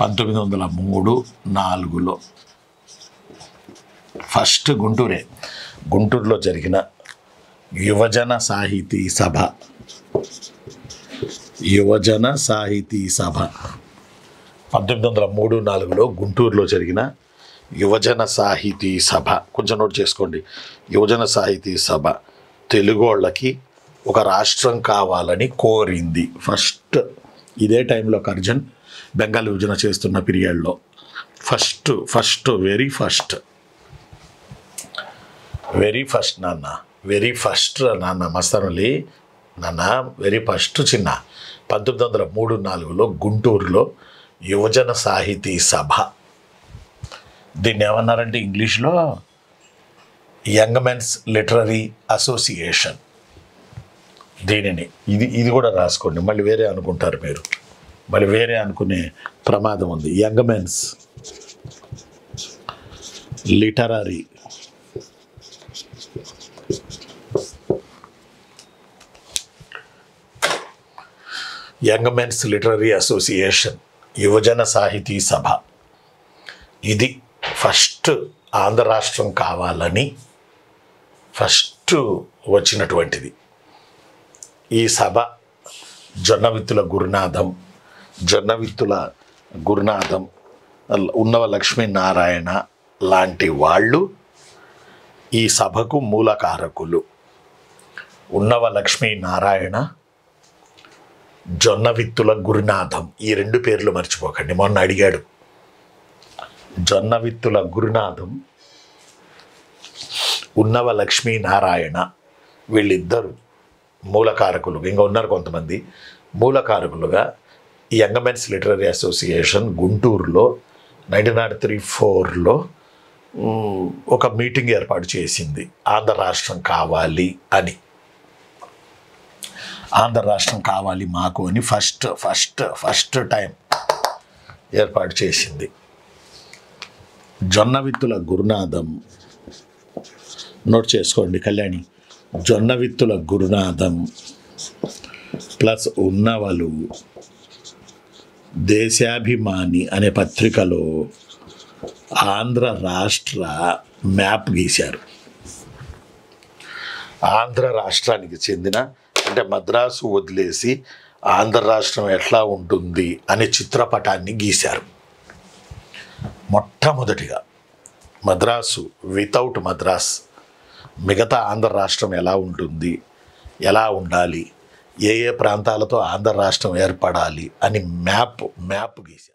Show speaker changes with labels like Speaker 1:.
Speaker 1: 1903-4లో first గుంటూరులో జరిగిన యువజన సాహితీ సభ 1903-4లో గుంటూరులో జరిగిన యువజన సాహితీ సభ, కొంచెం నోట్ చేసుకోండి. యువజన సాహితీ సభ తెలుగోళ్ళకి ఒక రాష్ట్రం కావాలని కోరింది. ఫస్ట్ ఇదే టైంలో కర్జన్ బెంగాల్ విభజన చేస్తున్న పీరియడ్లో వెరీ ఫస్ట్ నాన్న మస్తానులి నాన్న, వెరీ ఫస్ట్ చిన్న 1903-4లో గుంటూరులో యువజన సాహితీ సభ. దీన్ని ఏమన్నారంటే ఇంగ్లీష్లో యంగ్ మెన్స్ లిటరరీ అసోసియేషన్. దీనిని ఇది కూడా రాసుకోండి, మళ్ళీ వేరే అనుకుంటారు మీరు, మళ్ళీ వేరే అనుకునే ప్రమాదం ఉంది. యంగ్ మెన్స్ లిటరరీ అసోసియేషన్, యువజన సాహితీ సభ. ఇది ఫస్ట్ ఆంధ్ర రాష్ట్రం కావాలని ఫస్ట్ వచ్చినటువంటిది. ఈ సభ జొన్నవిత్తుల గురునాథం, ఉన్నవ లక్ష్మీనారాయణ లాంటి వాళ్ళు ఈ సభకు మూలకారకులు. ఉన్నవ లక్ష్మీనారాయణ, జొన్నవిత్తుల గురునాథం, ఈ రెండు పేర్లు మర్చిపోకండి, మొన్న అడిగాడు. జొన్నవిత్తుల గురునాథం, ఉన్నవ లక్ష్మీనారాయణ, వీళ్ళిద్దరు మూలకారకులు. ఇంకా ఉన్నారు కొంతమంది మూలకారకులుగా ఈ యంగ్ మెన్స్ లిటరరీ అసోసియేషన్ గుంటూరులో 1903-4లో ఒక మీటింగ్ ఏర్పాటు చేసింది. ఆంధ్ర రాష్ట్రం కావాలి అని, ఆంధ్ర రాష్ట్రం కావాలి మాకు అని ఫస్ట్ టైం ఏర్పాటు చేసింది. జొన్నవిత్తుల గురునాథం, నోట్ చేసుకోండి కళ్యాణి, జొన్నవిత్తుల గురునాథం ప్లస్ ఉన్నవలు దేశాభిమాని అనే పత్రికలో ఆంధ్ర రాష్ట్ర మ్యాప్ గీశారు. ఆంధ్ర రాష్ట్రానికి చెందిన, అంటే మద్రాసు వదిలేసి ఆంధ్ర రాష్ట్రం ఎట్లా ఉంటుంది అనే చిత్రపటాన్ని గీశారు. మొట్టమొదటిగా మద్రాసు వితౌట్ మద్రాస్, మిగతా ఆంధ్ర రాష్ట్రం ఎలా ఉంటుంది, ఎలా ఉండాలి, ఏ ప్రాంతాలతో ఆంధ్ర రాష్ట్రం ఏర్పడాలి అని మ్యాప్ గీశారు.